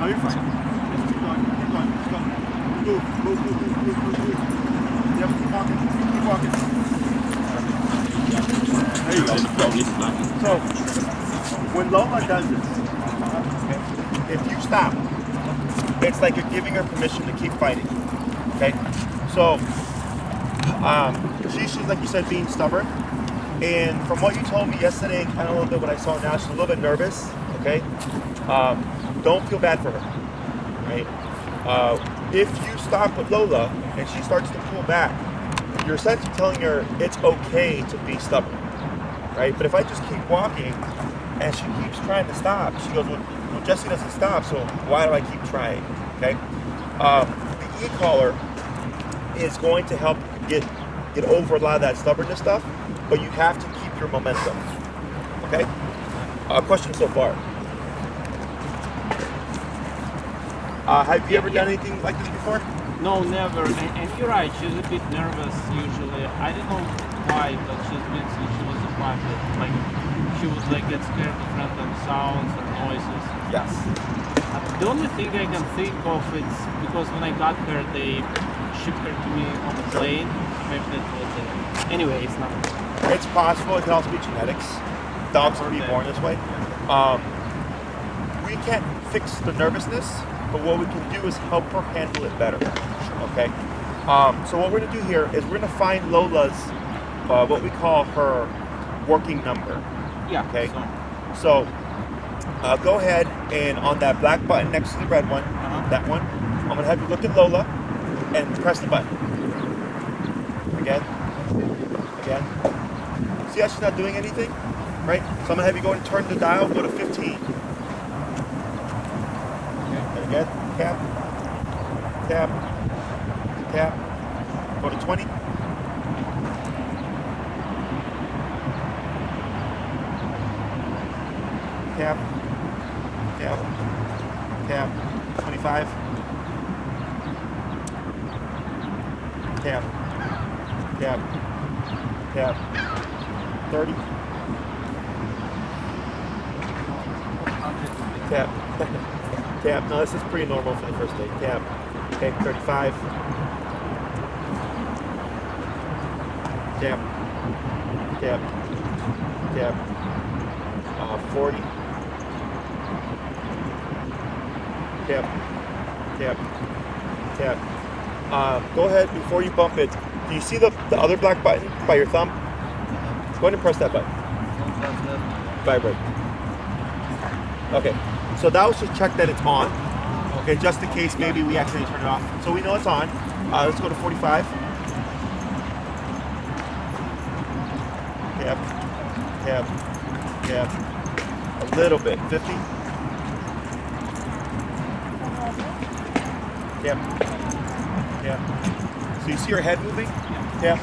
you're fine. Just keep going. Keep going. Just go. Move. Move. Move. Move. Move. Move. Move. Yep. Keep walking. Keep walking. There you go. So when Lola does this, if you stop, it's like you're giving her permission to keep fighting. Okay. So she's like you said, being stubborn. And from what you told me yesterday, kind of a little bit what I saw now, she's a little bit nervous. Okay. Don't feel bad for her. Right. If you stop with Lola and she starts to pull back, you're essentially telling her it's okay to be stubborn. Right. But if I just keep walking and she keeps trying to stop, she goes, well, Jessie doesn't stop, so why do I keep trying? Okay. The e-collar is going to help get over a lot of that stubbornness stuff, but you have to keep your momentum. Okay? Question so far. Have you ever done anything like this before? No, never. And you're right, she's a bit nervous usually. I don't know why, but she's been since she was a puppy. Like, she would get scared of random sounds or noises. Yes. The only thing I can think of is because when I got her, they shipped her to me on the plane. Maybe that was it. Anyway, it's not. It's possible. It can also be genetics. Dogs can be born this way. We can't fix the nervousness, but what we can do is help her handle it better. Okay. So what we're going to do here is we're going to find Lola's what we call her working number. Yeah. Okay. So go ahead and on that black button next to the red one, that one, I'm going to have you look at Lola and press the button. Again. Again. See how she's not doing anything? Right? So I'm going to have you go and turn the dial, go to 15. Okay. And again, tap, tap, tap, go to 20. Tap, tap, tap, 25, tap, tap, tap, 30, tap, tap, no, this is pretty normal for the first day, tap, okay, 35, tap, tap, tap, 40, tap, tap, tap. Go ahead before you bump it. Do you see the other black button by your thumb? Go ahead and press that button. Vibrate. Okay, so that was just check that it's on. Okay, just in case maybe we accidentally turn it off. So we know it's on. Let's go to 45. Tap, tap, tap. A little bit. 50. Tap. Tap. So you see her head moving? Tap.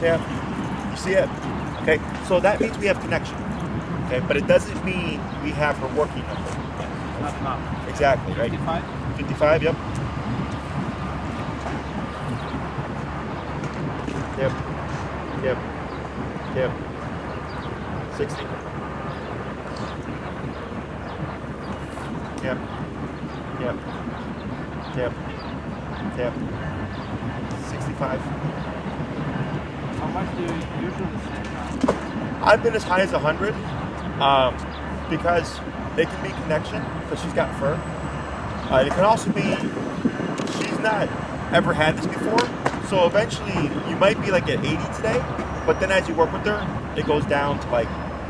Tap. You see it? Okay. So that means we have connection. Okay. But it doesn't mean we have her working number. Not. Exactly. Right. 55. 55. Yep. Yep. Yep. Yep. 60. Yep. Yep. Yep. Yep. 65. How much do you usually set now? I've been as high as 100 because it can be connection because she's got fur. It can also be she's not ever had this before, so eventually you might be like at 80 today, but then as you work with her, it goes down to like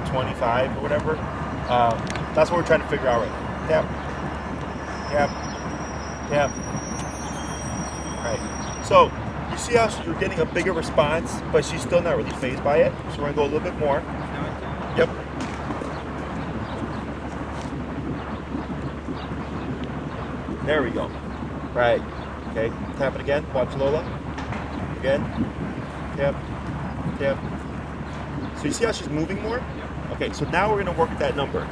25 or whatever. That's what we're trying to figure out right now. Tap. Tap. Tap. Right. So you see how you're getting a bigger response, but she's still not really fazed by it. So we're gonna go a little bit more. Yep. There we go. Right. Okay. Tap it again. Watch Lola. Again. Tap. Tap. So you see how she's moving more? Okay. So now we're gonna work that number.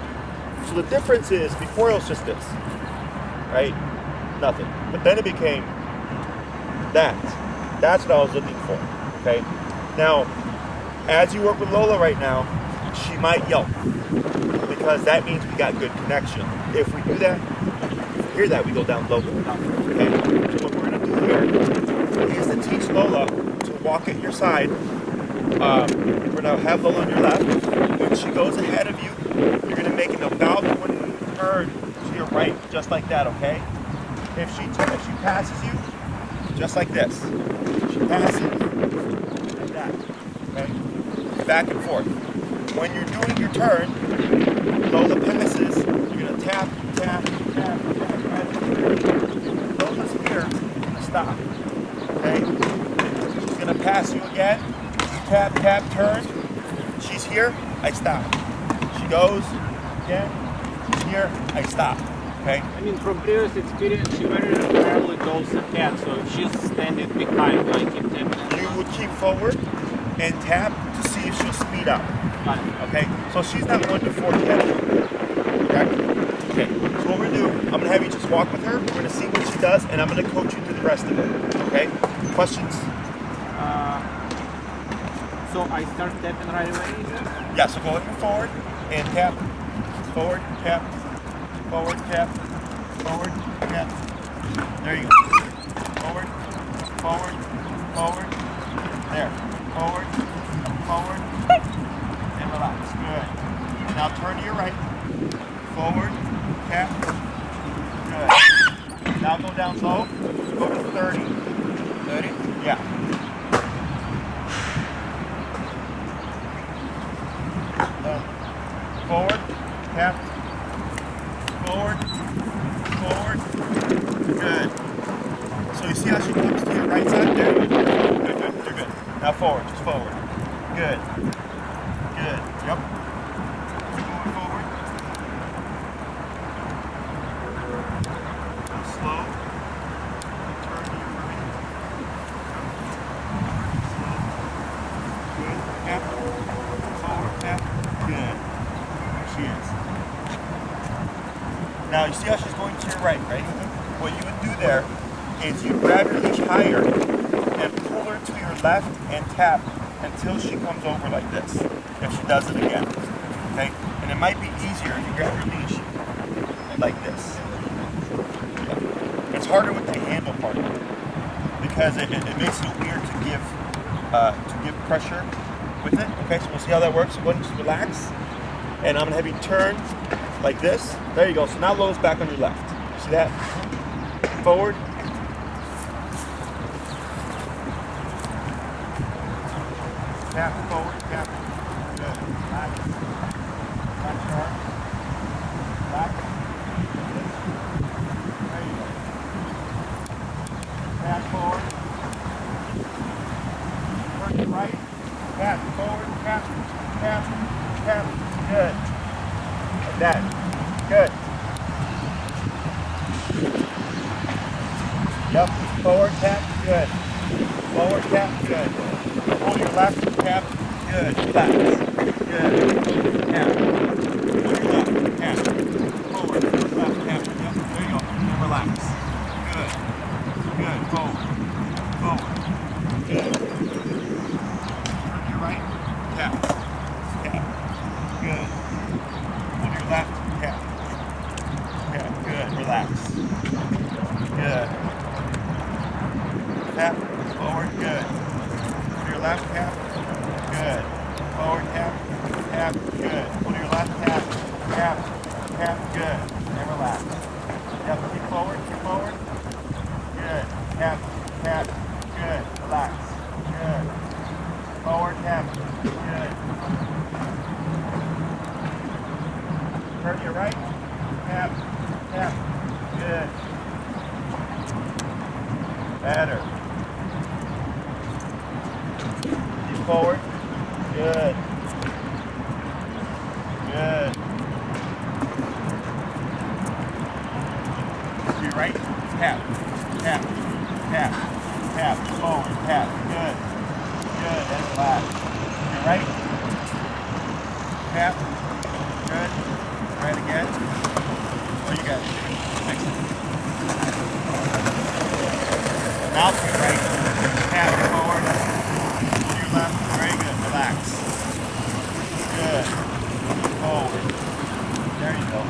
So the difference is before it was just this, right? Nothing. But then it became that. That's what I was looking for. Okay. Now, as you work with Lola right now, she might yelp because that means we got good connection. If we do that hear that, we go down low. Okay? So what we're going to do here is to teach Lola to walk at your side. We're going to have Lola on your left. When she goes ahead of you, you're going to make an about 1 turn to your right, just like that, okay? If she passes you, just like this. She passes, like that, okay? Back and forth. When you're doing your turn, Lola passes, you're going to tap, tap, tap, tap, right? Lola's here, you're going to stop, okay? She's going to pass you again, tap, tap, turn. She's here, I stop. She goes, again, she's here, I stop. Okay. I mean, from previous experience, she very rarely goes ahead, so if she's standing behind, like in 10 minutes. You would keep forward and tap to see if she'll speed up. Got it. Okay, so she's not 1 to 4 yet. Okay? Okay, so what we're gonna do, I'm gonna have you just walk with her, we're gonna see what she does, and I'm gonna coach you through the rest of it. Okay? Questions? So I start tapping right away? Yeah, so go forward and tap. Forward, tap. Forward, tap, forward, tap. There you go. Forward, forward, forward. There. Forward, forward, and relax. Good. Now turn to your right. Forward, tap. Good. Now go down low. Go to 30. 30? Yeah. Forward, tap. Forward, forward, good. So you see how she comes to your right side? There you go. Good, good, you're good. Now forward, just forward. Good. Good. Yep. Keep moving forward. Go slow. Turn to your right. Slow. Good. Tap. Forward, tap. Good. There she is. Now you see how she's going to your right, right? What you would do there is you grab your leash higher and pull her to your left and tap until she comes over like this, if she does it again, okay? And it might be easier if you grab your leash like this. Yeah. It's harder with the handle part because it makes it weird to give pressure with it, okay? So we'll see how that works. So go ahead and just relax, and I'm gonna have you turn like this. There you go. So now Lola's back on your left. See that? Forward. Tap, forward, tap. Good. Relax. Touch your arm. Back. There you go. Tap forward. Turn to right. Tap forward. Tap. Tap. Tap. Good. Like that. Good. Yep. Forward tap. Good. Forward tap. Good. Hold your left tap. Good. Relax. Good. Tap. Hold your left tap. Forward. Left tap. Yep. There you go. And relax. Good. Good. Forward. Forward. Good. Turn to your right. Tap. Tap. Good. Hold your left tap. Tap. Good. Relax. Good. Tap. Forward. Good. Hold your left tap. Good. Forward tap. Tap. Good. Hold your left tap. Tap. Tap. Good. And relax. Yep. Keep forward. Keep forward. Good. Tap. Tap. Good. Relax. Good. Forward tap. Good. Turn to your right. Tap. Tap. Good. Better. Keep forward. Good. Good. To your right. Tap. Tap. Tap. Tap. Forward. Tap. Good. Good. And relax. To your right. Tap. Good. Right again. Oh, you got it. Excellent. Now to your right. Tap forward. To your left. Very good. Relax. Good. Forward. There you go.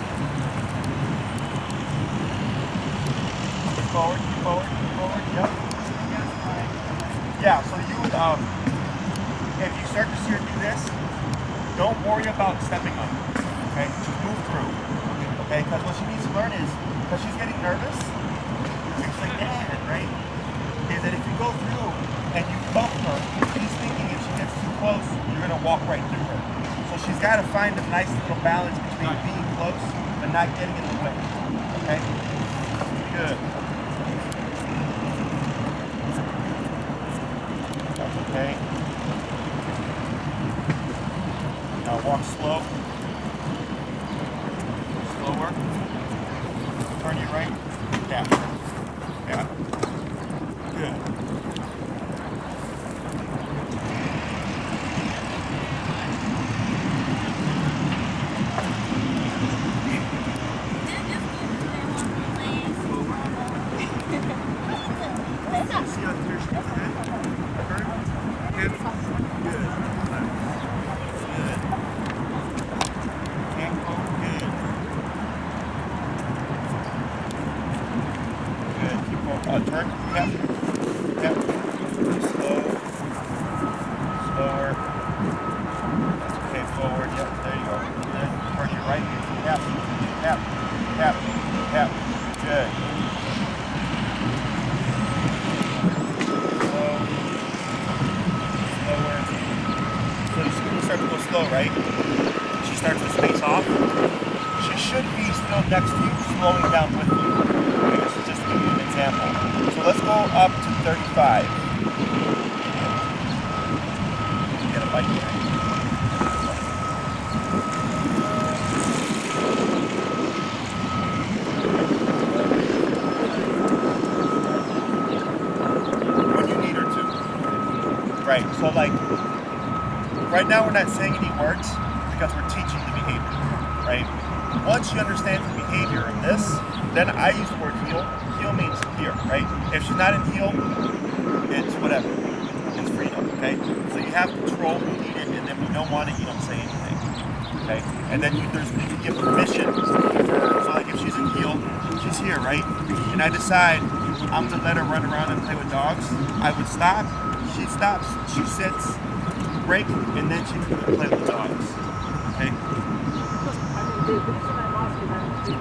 keep forward, keep forward, keep forward. Yep. Yeah, so you, if you start to see her do this, don't worry about stepping on it, okay? Just move through, okay? Because what she needs to learn is, because she's getting nervous, she's like, Dad, right? Is that if you go through and you bump her, she's thinking if she gets too close, you're gonna walk right through her. So she's gotta find a nice little balance between being close but not getting in the way, okay? Good. That's okay. Now walk slow. Slower. Turn your right. Yeah. Yeah. Good. See how clear she is ahead? Turn. Hip. Good. Good. Can't go. Good. Good. Keep going. Turn. Yep. Yep. Slow. Slower. That's okay. Forward. Yep. There you go. Good. Turn your right. Yep. Yep. Yep. Yep. Good. Start to go slow, right? She starts to space off. She should be still next to you, slowing down with you. Okay, this is just to give you an example. So let's go up to 35. Get a bite here. When you need her to. Right, so like, right now we're not saying any words because we're teaching the behavior, right? Once she understands the behavior of this, then I use the word heel. Heel means here, right? If she's not in heel, it's whatever. It's freedom, okay? So you have control, you need it, and then when you don't want it, you don't say anything, okay? And then you can give permission for her. So like if she's in heel, she's here, right? And I decide I'm gonna let her run around and play with dogs, I would stop, she stops, she sits, break, and then she can play with dogs. Okay? The reason I'm asking that is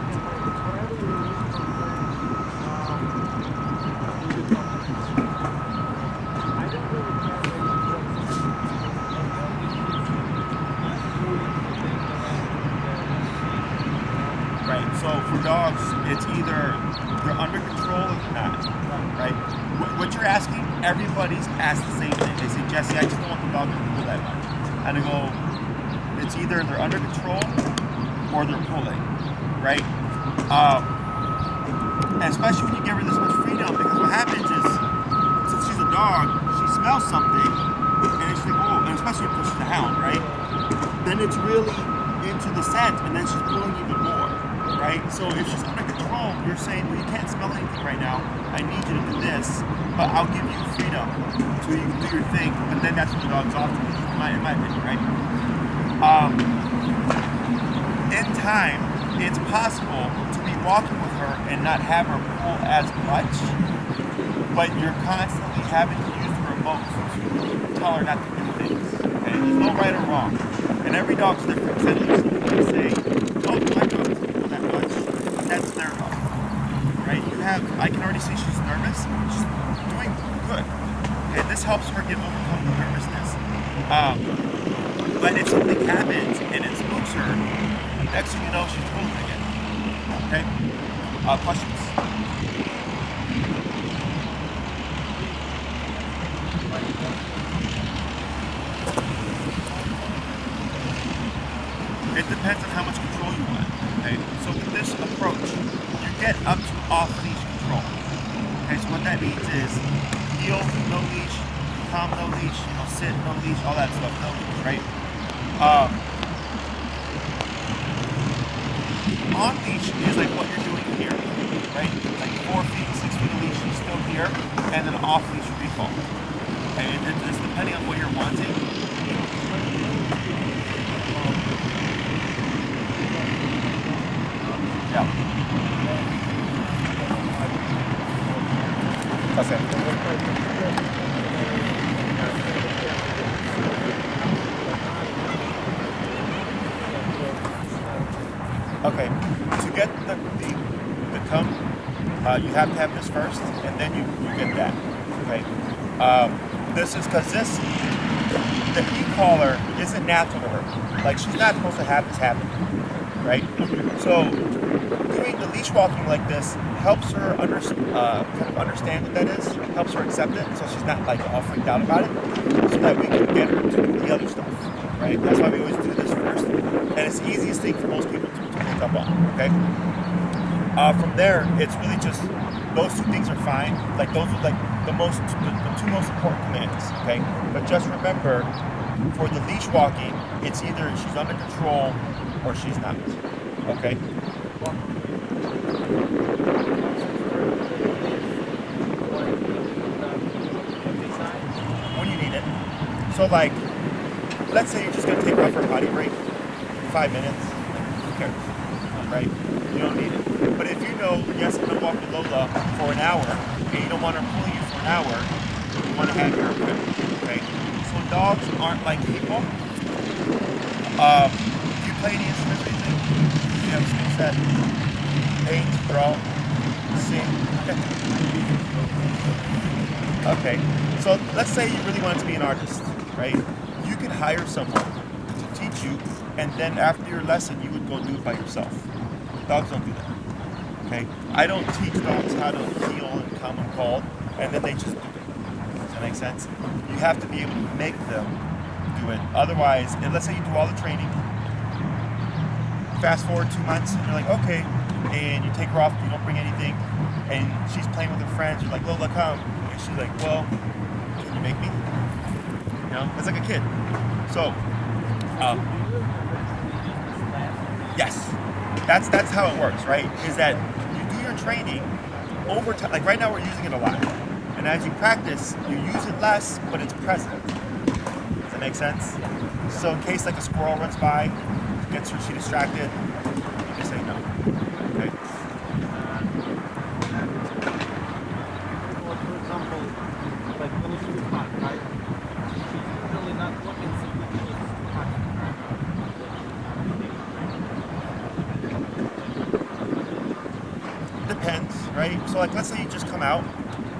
wherever you release from I don't really care Right, so for dogs, it's either they're under control or they're not. Right? What you're asking, everybody's asked the same thing. They say, Jesse, I just don't want the dog to pull that much. And I go, it's either they're under control or they're pulling, right? And especially when you give her this much freedom, because what happens is, since she's a dog, she smells something, and she's like, oh, and especially if she's a hound, right? Then it's really into the scent, and then she's pulling even more, right? So if she's under control, you're saying, well, you can't smell anything right now. I need you to do this, but I'll give you freedom so you can do your thing. But then that's when the dog's off, in my opinion, right? In time, it's possible to be walking with her and not have her pull as much, but you're constantly having to use the remote to tell her not to do things. Okay? There's no right or wrong. And every dog's different. Some people say, oh, my dog doesn't pull that much. That's their dog. Right? I can already see she's nervous. She's doing good. Okay, this helps her overcome the nervousness. But if something happens and it spooks her, next thing you know, she's pulling again. Okay? Questions? It depends on how much control you want. Okay? So with this approach, you get up to off-leash control. Okay, so what that means is heel, no leash, calm, no leash, sit, no leash, all that stuff, no leash, right? On leash is like what you're doing here, right? Like 4 feet, 6 feet of leash is still here, and then off leash would be full. Okay, and it's depending on what you're wanting. Yeah. Okay. Okay. To get the come, you have to have this first, and then you get that. Okay. This is because the e-collar isn't natural to her. Like, she's not supposed to have this happen, right? So doing the leash walking like this helps her kind of understand what that is, helps her accept it, so she's not like all freaked out about it, so that we can get her to do the other stuff, right? That's why we always do this first, and it's the easiest thing for most people to pick up on, okay? From there, it's really just, those two things are fine. Like, those are like the two most important commands, okay? But just remember, for the leash walking, it's either she's under control or she's not, okay? When you need it. So like, let's say you're just gonna take her out for a potty break, 5 minutes, who cares, right? You don't need it. But if you know, yes, I'm gonna walk with Lola for an hour, and you don't want her pulling you for an hour, you wanna have your equipment, okay? So dogs aren't like people. Do you play any instruments or anything? Do you have a skill set? Paint, draw, sing? Okay, so let's say you really wanted to be an artist, right? You could hire someone to teach you, and then after your lesson, you would go do it by yourself. Dogs don't do that, okay? I don't teach dogs how to heel and come and call, and then they just do it. Does that make sense? You have to be able to make them do it. Otherwise, and let's say you do all the training, fast forward 2 months, and you're like, okay, and you take her off, you don't bring anything, and she's playing with her friends, you're like, Lola, come. And she's like, well, can you make me? You know, it's like a kid. So, yes, that's how it works, right? Is that you do your training over time. Like right now, we're using it a lot, and as you practice, you use it less, but it's present. Does that make sense? So in case like a squirrel runs by, gets her, she distracted, you just say no. Okay. For example, like when it's too hot, right? She's usually not looking simply because it's hot. Depends, right? So like let's say you just come out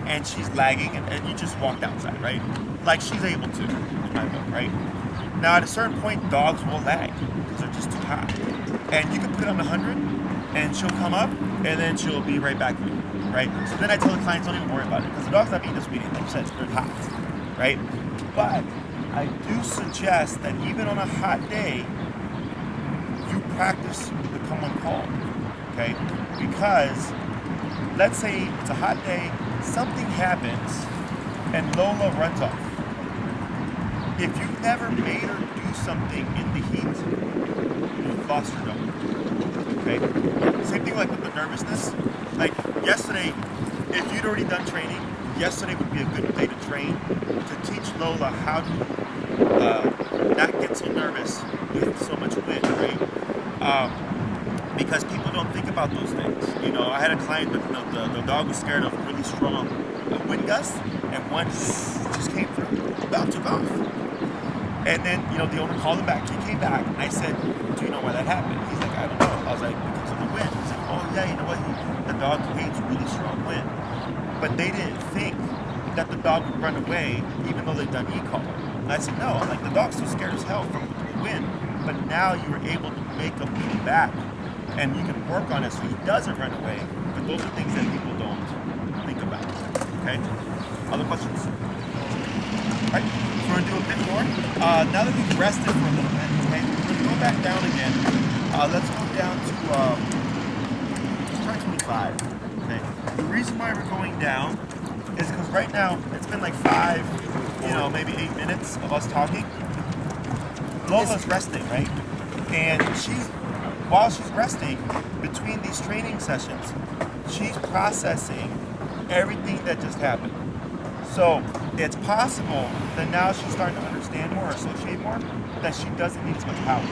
and she's lagging and you just walked outside, right? Like she's able to, in my book, right? Now at a certain point, dogs will lag because they're just too hot. And you can put on 100 and she'll come up and then she'll be right back with you, right? So then I tell the clients, don't even worry about it because the dog's not being disobedient, like you said, they're hot, right? But I do suggest that even on a hot day, you practice the come when called, okay? Because let's say it's a hot day, something happens and Lola runs off. If you've never made her do something in the heat, you've lost your dog. Okay? Same thing like with the nervousness. Like yesterday, if you'd already done training, yesterday would be a good day to train to teach Lola how to not get so nervous with so much wind, right? Because people don't think about those things. You know, I had a client that the dog was scared of really strong wind gusts, and one just came through, about took off. And then, you know, the owner called him back. He came back, and I said, do you know why that happened? He's like, I don't know. I was like, because of the wind. He's like, oh yeah, you know what? The dog hates really strong wind. But they didn't think that the dog would run away, even though they've done e-collar. And I said, no. I'm like, the dog's still scared as hell from the wind. But now you were able to make him come back, and you can work on it so he doesn't run away. But those are things that people don't think about. Okay? Other questions? All right, so we're gonna do a bit more. Now that we've rested for a little bit, okay, we're gonna go back down again. Let's go down to, let's try 25, okay? The reason why we're going down is because right now, it's been like 5, you know, maybe 8 minutes of us talking. Lola's resting, right? And while she's resting, between these training sessions, she's processing everything that just happened. So it's possible that now she's starting to understand more, associate more, that she doesn't need as much power.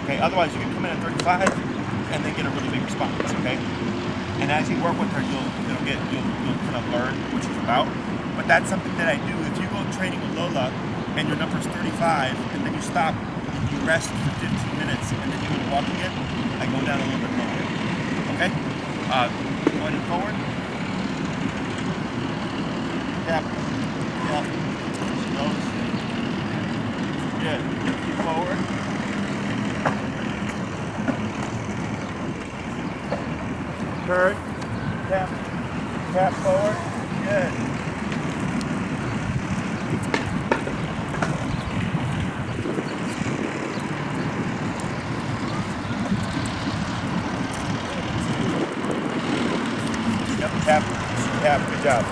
Okay, otherwise you can come in at 35 and then get a really big response, okay? And as you work with her, you'll kind of learn what she's about. But that's something that I do. If you go training with Lola and your number's 35, and then you stop, you rest for 15 minutes, and then you go to walk again, I go down a little bit lower. Okay? Going forward. Yep. Yep. She goes. Good. Keep forward. Turn. Tap. Tap forward. Good. Yep. Tap. Tap. Good job.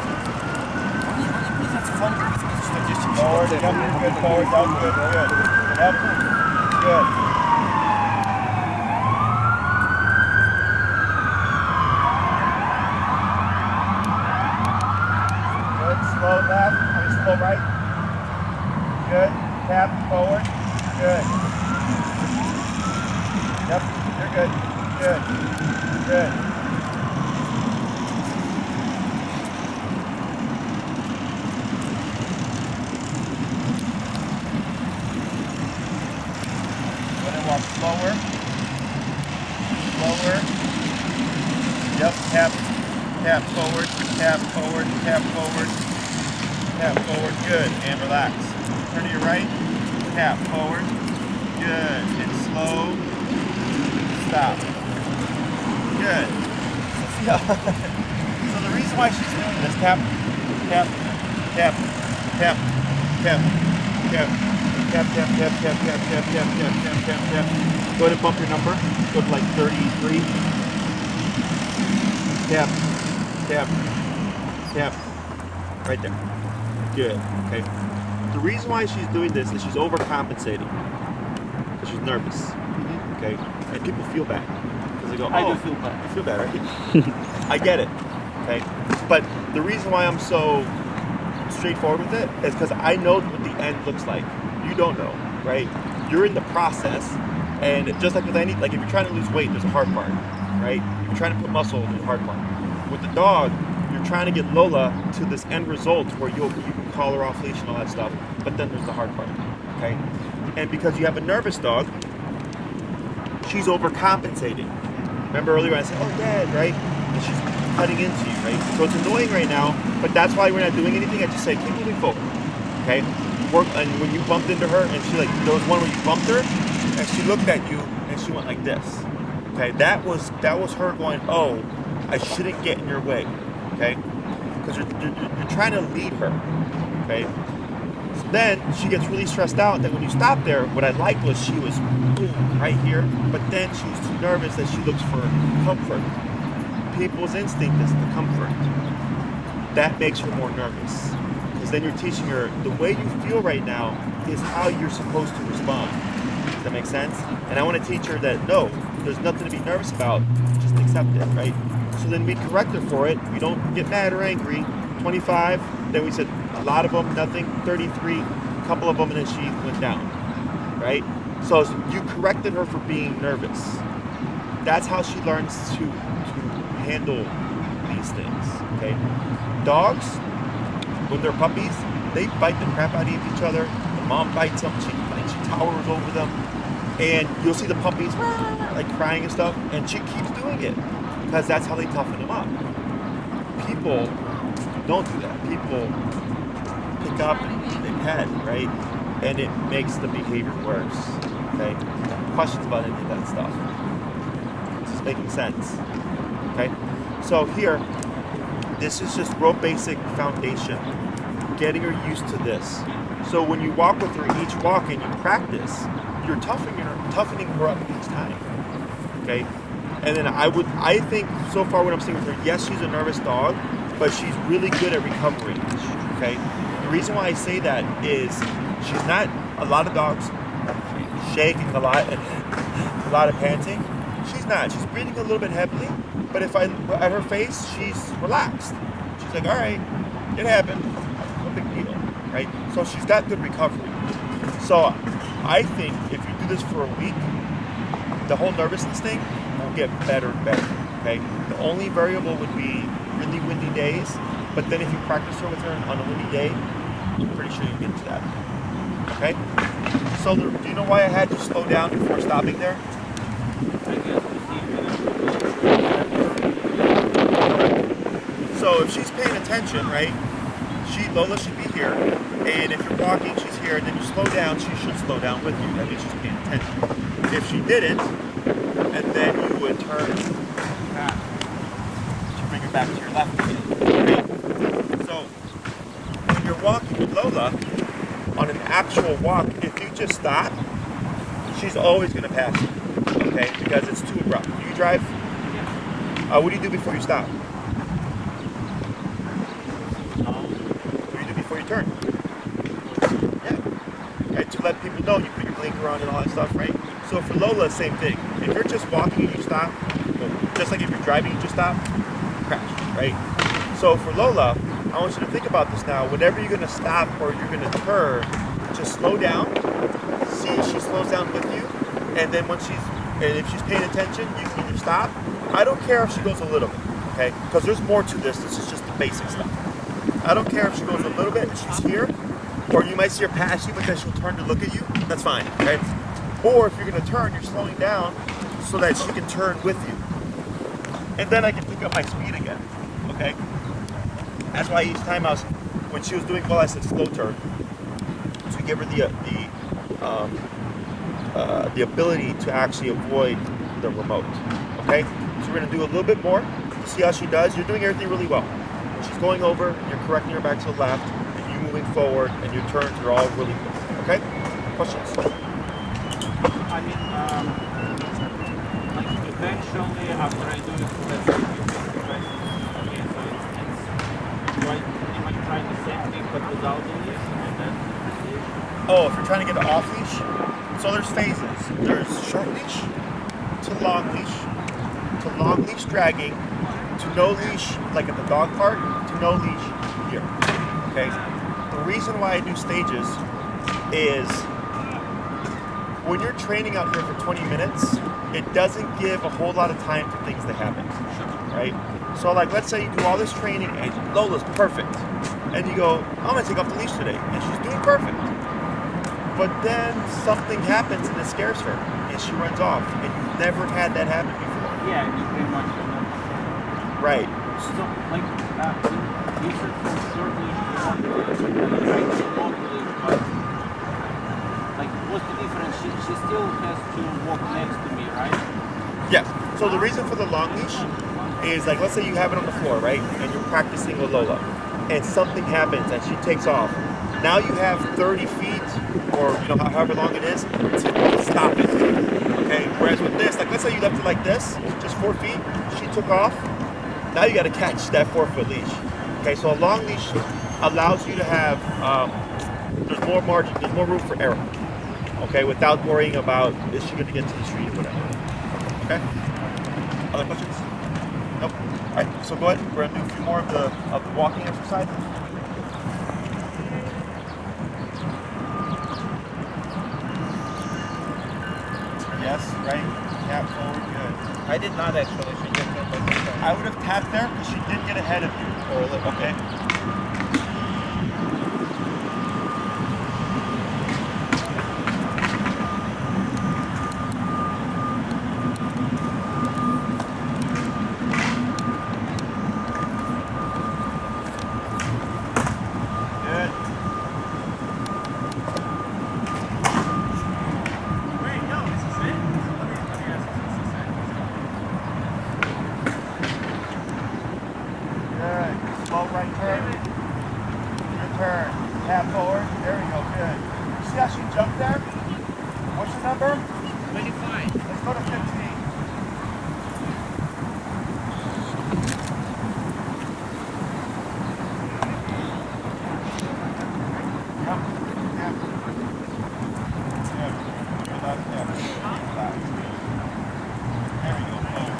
Forward. Yep. Good. Forward. That was good. Good. Yep. Good. Slow left, slow right. Good. Tap forward. Good. Yep, you're good. Good. Good. Go ahead and walk slower. Slower. Yep, tap. Tap forward. Tap forward. Tap forward. Tap forward, good, and relax. Turn to your right, tap forward, good, and slow, stop. Good. So the reason why she's doing this, tap, tap, tap, tap, tap, tap, tap, tap, tap, tap, tap, tap, tap, tap, tap, tap, tap. Go ahead and bump your number, go to like 33. Tap, tap, tap, right there. Good, okay. The reason why she's doing this is she's overcompensating because she's nervous, okay? And people feel bad because they go, oh, I do feel bad. You feel bad, right? I get it, okay? But the reason why I'm so straightforward with it is because I know what the end looks like. You don't know, right? You're in the process, and just like with any, like if you're trying to lose weight, there's a hard part, right? If you're trying to put muscle, there's a hard part. With the dog, you're trying to get Lola to this end result where you can call her off leash and all that stuff, but then there's the hard part, okay? And because you have a nervous dog, she's overcompensating. Remember earlier I said, oh, Dad, right? And she's cutting into you, right? So it's annoying right now, but that's why we're not doing anything. I just say, keep moving forward, okay? Work, and when you bumped into her, and she there was one where you bumped her, and she looked at you, and she went like this, okay? That was her going, oh, I shouldn't get in your way. Okay, because you're trying to lead her. Okay, so then she gets really stressed out. That when you stop there, what I liked was she was boom, right here, but then she was too nervous that she looks for comfort. People's instinct is the comfort. That makes her more nervous because then you're teaching her the way you feel right now is how you're supposed to respond. Does that make sense? And I want to teach her that no, there's nothing to be nervous about. Just accept it, right? So then we correct her for it. We don't get mad or angry. 25, then we said a lot of them, nothing. 33, a couple of them, and then she went down, right? So you corrected her for being nervous. That's how she learns to handle these things, okay? Dogs, when they're puppies, they bite the crap out of each other. The mom bites them, she towers over them, and you'll see the puppies like crying and stuff, and she keeps doing it. Because that's how they toughen them up. People don't do that. People pick up and they pet, right? And it makes the behavior worse. Okay? Questions about any of that stuff. This is making sense. Okay? So here, this is just real basic foundation. Getting her used to this. So when you walk with her each walk and you practice, you're toughening her up each time. Okay? And then I think so far what I'm seeing with her, yes, she's a nervous dog, but she's really good at recovering, okay? The reason why I say that is she's not, a lot of dogs shaking a lot of panting. She's not, she's breathing a little bit heavily, but if at her face, she's relaxed. She's like, all right, it happened, no big deal, right? So she's got good recovery. So I think if you do this for a week, the whole nervousness thing will get better and better. Okay, the only variable would be really windy days, but then if you practice her with her on a windy day, I'm pretty sure you get to that. Okay, so do you know why I had you slow down before stopping there? I guess to see. So if she's paying attention, right, Lola should be here, and if you're walking, she's here, and then you slow down, she should slow down with you. That means she's paying attention. If she didn't, and then you would turn back to bring her back to your left again. Right? So when you're walking with Lola, on an actual walk, if you just stop, she's always going to pass you, okay, because it's too abrupt. Do you drive? What do you do before you stop? What do you do before you turn? Yeah. Okay, to let people know, you put your blinker on and all that stuff, right? So for Lola, same thing. If you're just walking and you stop, well, just like if you're driving and you just stop, crash, right? So for Lola, I want you to think about this now. Whenever you're going to stop or you're going to turn, just slow down. See, she slows down with you, and then if she's paying attention, you can either stop. I don't care if she goes a little bit, okay? Because there's more to this. This is just the basic stuff. I don't care if she goes a little bit and she's here, or you might see her pass you, but then she'll turn to look at you. That's fine, okay? Or if you're going to turn, you're slowing down so that she can turn with you, and then I can pick up my speed again, okay? That's why each time when she was doing well, I said slow turn to give her the ability to actually avoid the remote. Okay, so we're gonna do a little bit more to see how she does. You're doing everything really well. When she's going over, you're correcting her back to the left, and you moving forward, and your turns are all really good. Okay, questions? I mean, like eventually after I do it, let's say right? Okay, so it's quite pretty much trying the same thing but without the leash and then leash. Oh, if you're trying to get off leash, so there's phases. There's short leash to long leash dragging, to no leash, like at the dog park, to no leash here. Okay? The reason why I do stages is when you're training out here for 20 minutes, it doesn't give a whole lot of time for things to happen. Right? So like let's say you do all this training and Lola's perfect. And you go, I'm gonna take off the leash today, and she's doing perfect. But then something happens and it scares her, and she runs off, and you've never had that happen before. Yeah, you pretty much Right. so like you said from short leash to long leash, like long leash, but like what's the difference? She still has to walk next to me, right? Yes. So the reason for the long leash is like let's say you have it on the floor, right? And you're practicing with Lola, and something happens and she takes off. Now you have 30 feet or however long it is to stop it. Okay? Whereas with this, like let's say you left it like this, just 4 feet, she took off, now you gotta catch that 4-foot leash. Okay, so a long leash allows you to have there's more margin, there's more room for error. Okay, without worrying about is she gonna get to the street or whatever. Okay? Other questions? Nope. Alright, so go ahead. We're gonna do a few more of the walking exercises. Yes, right. Tap forward, good. I did not actually. She just went like this. I would have tapped there because she did get ahead of you. Okay. Slow right turn. Your turn. Tap forward. There we go. Good. You see how she jumped there? What's your number? 25. Let's go to 15. Yep. Yep. Good. Good. Left step. Left. There we go. Good.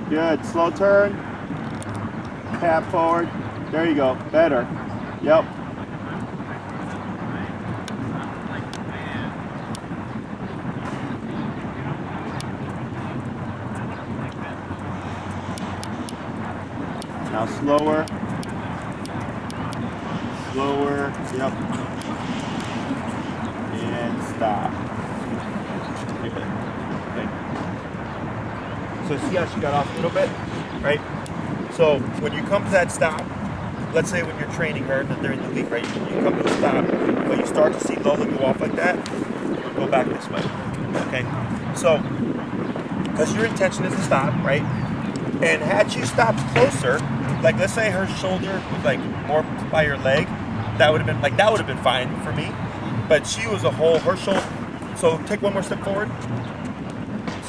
Good. Slow turn. Tap forward. There you go. Better. Yep. Now slower. Slower. Yep. And stop. Okay. So see how she got off a little bit, right? So when you come to that stop, let's say when you're training her during the week, right? You come to a stop, but you start to see Lola go off like that, go back this way. Okay? So, because your intention is to stop, right? And had she stopped closer, like let's say her shoulder was like more by your leg, that would have been fine for me. But she was her shoulder. So take one more step forward.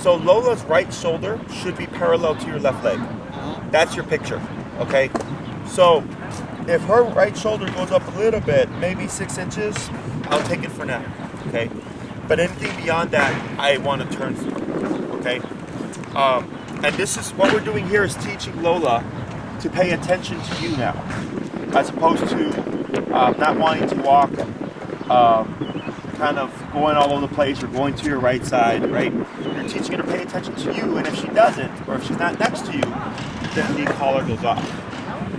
So Lola's right shoulder should be parallel to your left leg. That's your picture, okay? So if her right shoulder goes up a little bit, maybe 6 inches, I'll take it for now, okay? But anything beyond that, I want to turn for, okay? And this is what we're doing here is teaching Lola to pay attention to you now, as opposed to not wanting to walk, kind of going all over the place or going to your right side, right? You're teaching her to pay attention to you, and if she doesn't, or if she's not next to you, then the collar goes off.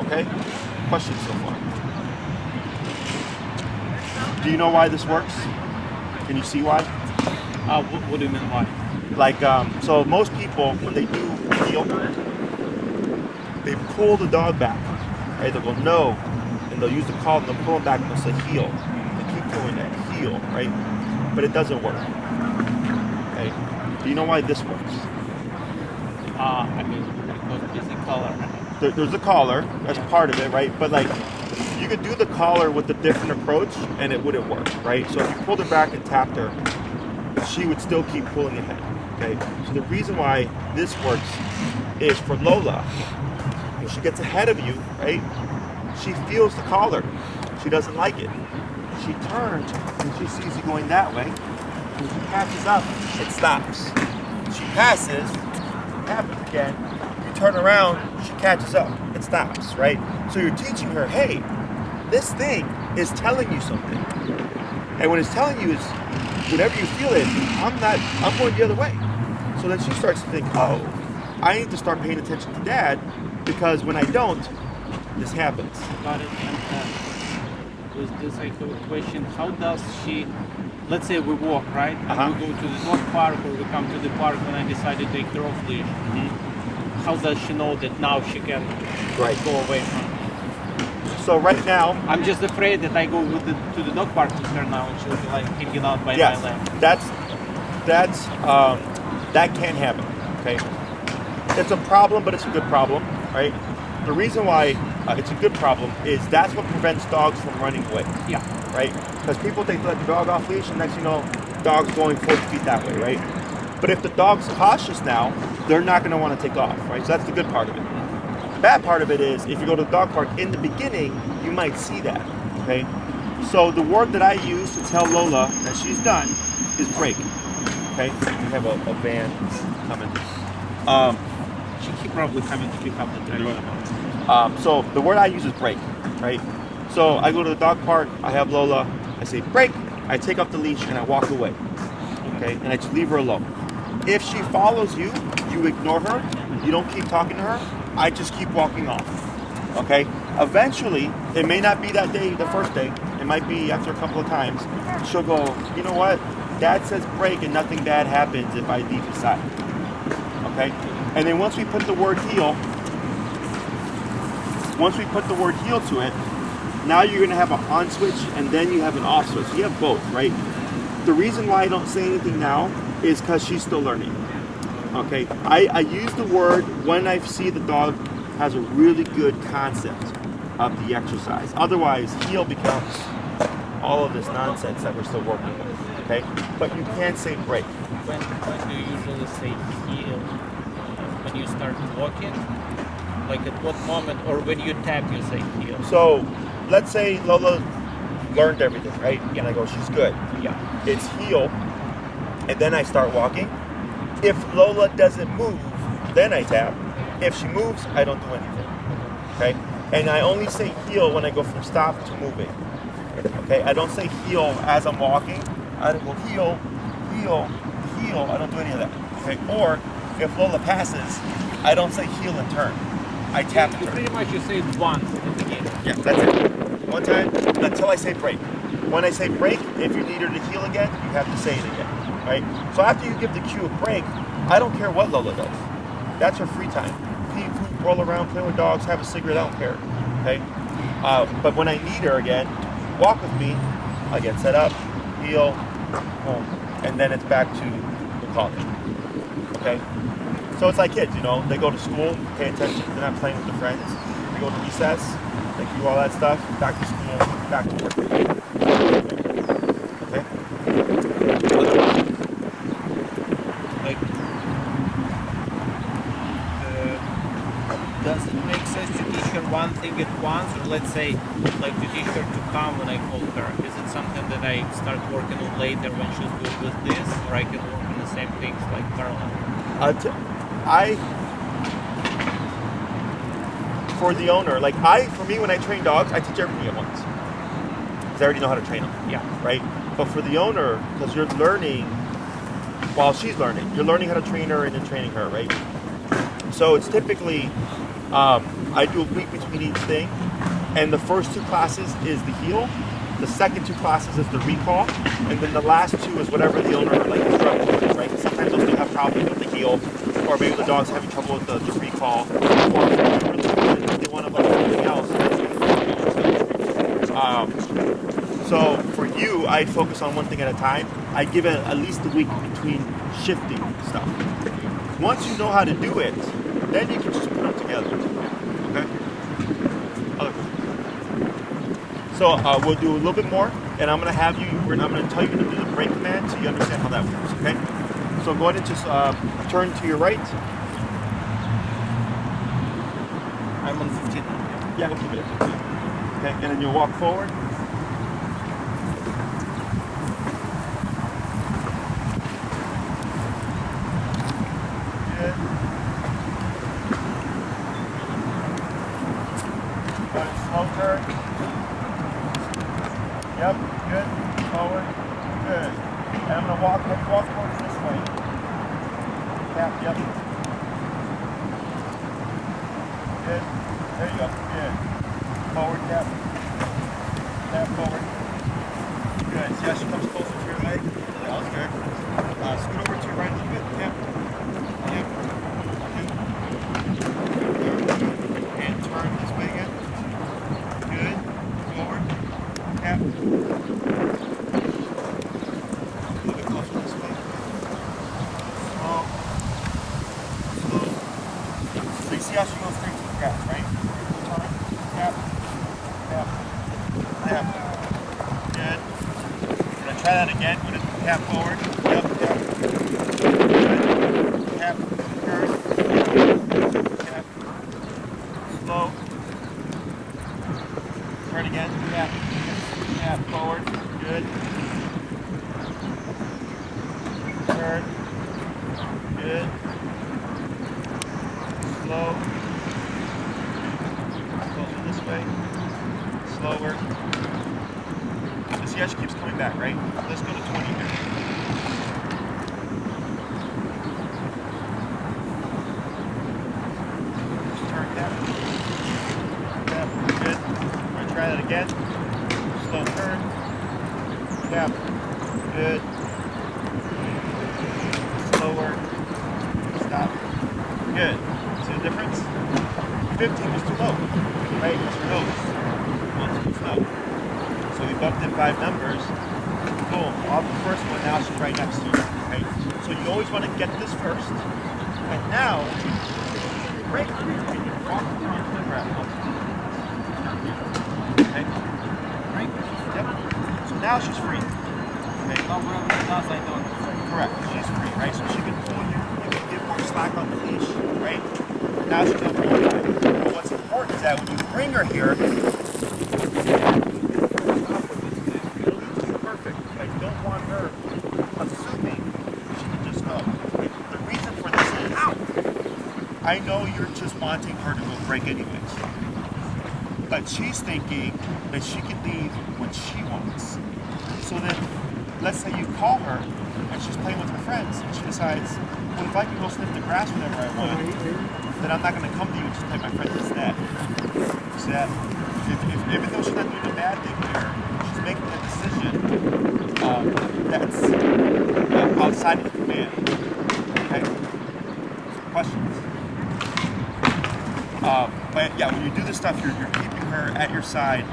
Okay? Questions so far? Do you know why this works? Can you see why? What do you mean why? Like, so most people, when they do heel, they pull the dog back, right? They'll go no, and they'll use the collar, and they'll pull them back, and they'll say heel. They keep pulling that heel, right? But it doesn't work. Okay? Do you know why this works? I mean, because it's a collar. There's a collar, that's part of it, right? But like, you could do the collar with a different approach and it wouldn't work, right? So if you pulled her back and tapped her, she would still keep pulling ahead, okay? So the reason why this works is for Lola, when she gets ahead of you, right? She feels the collar. She doesn't like it. She turns and she sees you going that way. When she catches up, it stops. She passes, happens again. You turn around, she catches up. It stops, right? So you're teaching her, hey, this thing is telling you something. And what it's telling you is, whenever you feel it, I'm going the other way. So then she starts to think, oh, I need to start paying attention to Dad, because when I don't, this happens. Got it. And was this like a question? How does she? Let's say we walk, right? And we go to the dog park, or we come to the park when I decide to take her off leash. How does she know that now she can go away from it? So right now, I'm just afraid that I go to the dog park with her now, and she'll be like hanging out by yes, my leg. that can happen. Okay, it's a problem, but it's a good problem, right? The reason why it's a good problem is that's what prevents dogs from running away. Yeah. Right? Because people think let the dog off leash, and next thing you know, dog's going 40 feet that way, right? But if the dog's cautious now, they're not going to want to take off, right? So that's the good part of it. The bad part of it is if you go to the dog park in the beginning, you might see that, okay? So the word that I use to tell Lola that she's done is break, okay? We have a van coming. She probably coming to pick up the driver. So the word I use is break, right? So I go to the dog park, I have Lola, I say break, I take off the leash and I walk away, okay? And I just leave her alone. If she follows you, you ignore her, you don't keep talking to her, I just keep walking off, okay? Eventually, it may not be that day, the first day, it might be after a couple of times, she'll go, you know what? Dad says break and nothing bad happens if I leave his side, okay? And then once we put the word heel to it, now you're gonna have an on switch and then you have an off switch. So you have both, right? The reason why I don't say anything now is because she's still learning. Okay, I use the word when I see the dog has a really good concept of the exercise. Otherwise, heel becomes all of this nonsense that we're still working with. Okay, but you can say break. When do you usually say heel? When you start walking? Like at what moment, or when you tap, you say heel? So, let's say Lola learned everything, right? Yeah. And I go, she's good. Yeah. It's heel, and then I start walking. If Lola doesn't move, then I tap. If she moves, I don't do anything. Okay? And I only say heel when I go from stop to moving. Okay? I don't say heel as I'm walking. I don't go heel, heel, heel. I don't do any of that. Okay? Or if Lola passes, I don't say heel and turn. I tap and You turn. pretty much you say it once at the beginning. Yeah, that's it. One time until I say break. When I say break, if you need her to heel again, you have to say it again. Right? So after you give the cue of break, I don't care what Lola does. That's her free time. Pee, poop, roll around, play with dogs, have a cigarette, I don't care. Okay? But when I need her again, walk with me, I get set up, heel, boom, and then it's back to the calling. Okay? So it's like kids, you know, they go to school, pay attention, they're not playing with their friends. They go to recess, they do all that stuff, back to school, back to work. Okay? Like, does it make sense to teach her one thing at once, or let's say, like to teach her to come when I call her? Is it something that I start working on later when she's good with this, or I can work on the same things like parallel? For the owner, for me, when I train dogs, I teach everything at once. Because I already know how to train them. Yeah. Right? But for the owner, because you're learning while she's learning, you're learning how to train her and then training her, right? So it's typically, I do a week between each thing. And the first 2 classes is the heel. The second 2 classes is the recall. And then the last 2 is whatever the owner instructs with, right? Sometimes they'll still have problems with the heel. Or maybe the dog's having trouble with the recall, or if they want to learn something else. So for you, I focus on one thing at a time. I give it at least a week between shifting stuff. Once you know how to do it, then you can just put them together. Okay? Other questions? So we'll do a little bit more, and I'm going to have you. I'm going to tell you to do the break command so you understand how that works. Okay? So go ahead and just turn to your right. I'm on 15. Yeah, we'll keep it at 15. Okay, and then you'll walk forward. Good. Go ahead, slow turn. Yep, good. Forward. Good. And I'm going to walk towards this way. Tap, yep. Good. There you go. Good. Forward, tap. Tap forward. Good. See how she comes closer to your leg? That was good. Scoot over to your right a little bit. Tap. Yep. Good. And turn this way again. Good. Forward. Tap. See how she goes straight to the grass, right? Turn, tap, tap, tap. Good. We're gonna try that again. We're gonna tap forward. Yep, tap. Good. Tap, turn. Tap. Slow. Turn again. Tap. Tap forward. Good. Turn. Good. Slow. Closer this way. Slower. You see how she keeps coming back, right? Let's go to 20 here. Just turn tap. Tap. Good. We're going to try that again. Slow turn. Tap. Good. Slower. Stop. Good. See the difference? 15 was too low, right? Because her nose. 1's too slow. So we bumped in 5 numbers. Boom. Off the first one, now she's right next to you. Okay? So you always want to get this first. And now, break. Walk across the ground. Okay? Right? Yep. So now she's free. Okay? Now whatever she does, I don't. Correct. She's free, right? So she can pull you. You can give more slack on the leash, right? Now she's not pulling you. But what's important is that when you bring her here, perfect. I don't want her assuming she can just go. The reason for this is, ow! I I know you're just wanting her to go break anyways. But she's thinking that she can leave when she wants. So then, let's say you call her and she's playing with her friends and she decides, well, if I can go sniff the grass whenever I want, then I'm not going to come to you and just play with my friends instead. So that, even though she's not doing a bad thing there, she's making a decision that's outside of the command. Okay? Questions? But yeah, when you do this stuff, you're keeping her at your side,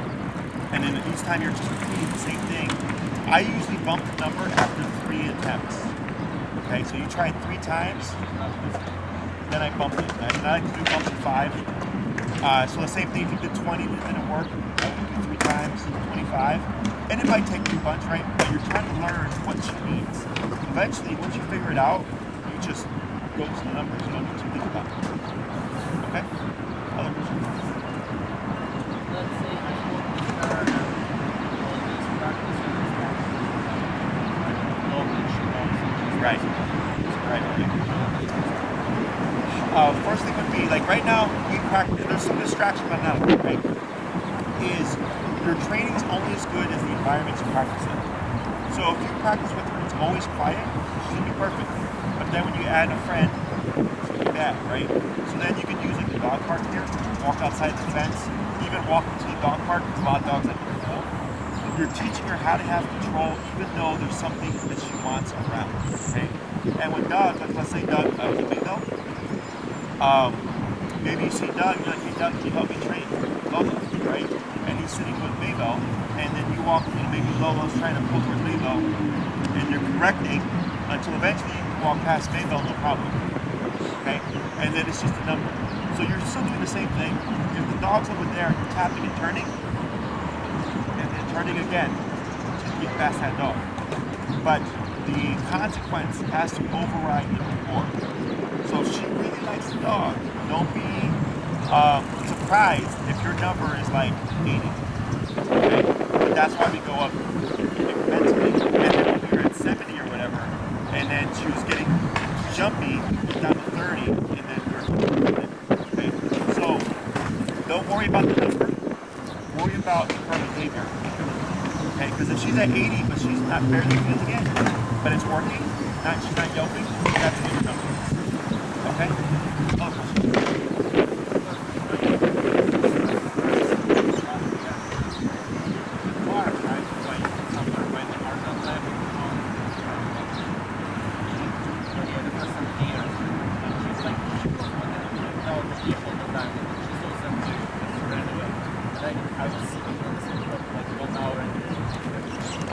and then each time you're just repeating the same thing. I usually bump the number after 3 attempts. Okay, so you try it 3 times, then I bump it. And I like to do bumps of 5. So the same thing, if you did 20 and it didn't work, I would do 3 times, 25. And it might take you a bunch, right? But you're trying to learn what she needs. Eventually, once you figure it out, you just go to the numbers. You don't need to think about it. Okay? Other questions? Let's say I want to start all these practices. Right. First thing would be, like right now, we practice, there's some distraction about now, right? Is your training's only as good as the environment you practice in. So if you practice with her, it's always quiet, she's gonna be perfect. But then when you add a friend, it's gonna be bad, right? So then you can use like the dog park here, walk outside the fence, even walk into the dog park, because a lot of dogs like to control. You're teaching her how to have control even though there's something that she wants around, okay? And with Doug, let's say Doug was a Miguel, maybe you see Doug, you're like, hey Doug, can you help me train Lola, right? And he's sitting with Mabel, and then you walk, maybe Lola's trying to pull towards Mabel, and you're correcting until eventually you can walk past Mabel, no problem, okay? And then it's just a number. So you're still doing the same thing. If the dog's over there, you're tapping and turning again to get past that dog. But the consequence has to override the reward. So if she really likes the dog, don't be surprised if your number is like 80. Okay? But that's why we go up incrementally. And then when we were at 70 or whatever, and then she was getting jumpy, down to 30, and then we're okay? So don't worry about the number. Worry about her behavior. Okay, because if she's at 80, but she's not barely feeling it, but it's working, she's not yelping, that's what your number is. Okay? Other questions?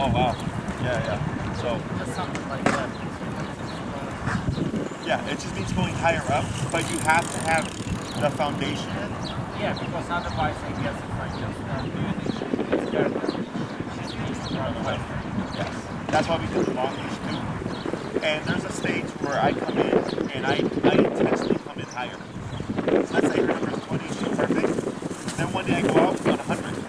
Oh wow. Yeah. So Just something like that. yeah, it just means going higher up, but you have to have the foundation in. Yeah, because otherwise I guess if I just do it, it's better than she's used to run away. Yes. That's why we do the long leash too. And there's a stage where I come in and I intentionally come in higher. Let's say her number is 20, she's perfect. Then one day I go out on 100.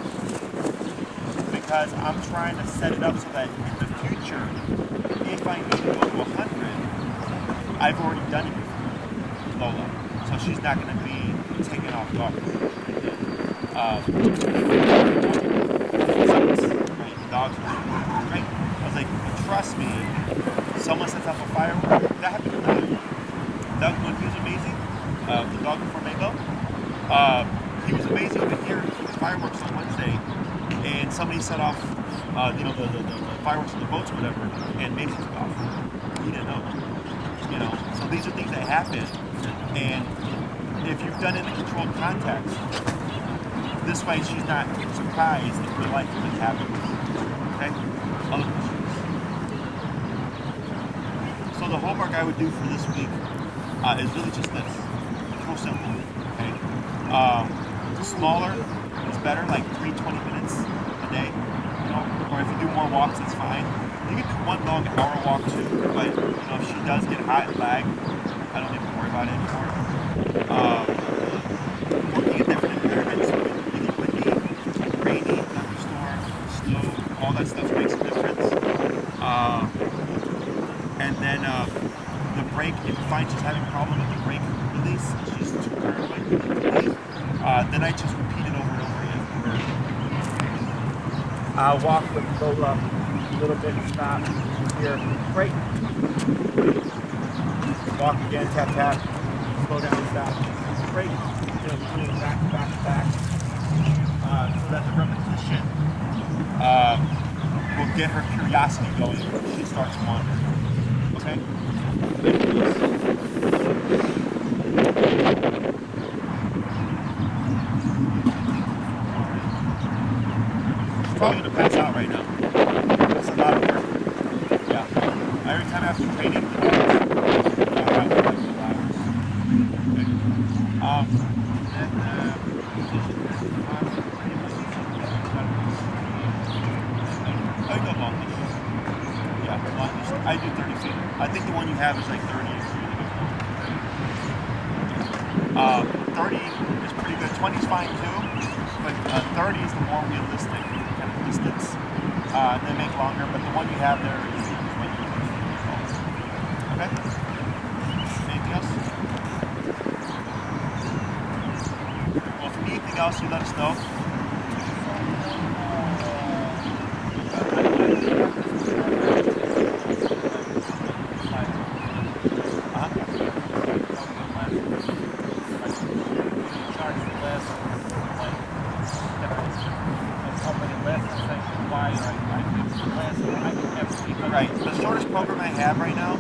Because I'm trying to set it up so that in the future, if I need to go to 100, I've already done it with Lola. So she's not going to be taken off guard. Right? The dogs, right? I was like, trust me, someone sets up a firework. That happened with Doug. Doug, when he was amazing, the dog before Miguel, he was amazing even here. He was fireworks on Wednesday. And somebody set off, the fireworks on the boats or whatever, and maybe took off. He didn't know. So these are things that happen. And if you've done it in a controlled context, this way she's not surprised in real life when it happens. Okay? Other questions? So the homework I would do for this week is really just this. It's real simple. Okay? Smaller is better, like 3 20 minutes a day, or if you do more walks, it's fine. You can do 1 long hour walk too, but if she does get hot and lag, I don't need to worry about it anymore. Working in different environments, either windy, rainy, thunderstorm, snow, all that stuff makes a difference. And then the brake, if you find she's having a problem with the brake, release, she's too paranoid to leave, then I just repeat it over and over again. I'll walk with Lola a little bit, stop, here, break. Walk again, tap, tap, slow down, stop, break. Doing back, back, back. So that the repetition will get her curiosity going when she starts wandering. Okay? She's probably going to pass out right now. It's a lot of work. Yeah. Every time after training, the dogs knock out for like 2 hours. Okay. I go long leash. Yeah, long leash. I do 30 feet. I think the one you have is like 30 or 30 is pretty good. 20 is fine too, but 30 is the more realistic kind of distance. And then make longer, but the one you have there is what you use. Okay? Anything else? Well, if you need anything else, you let us know. Right. The shortest program I have right now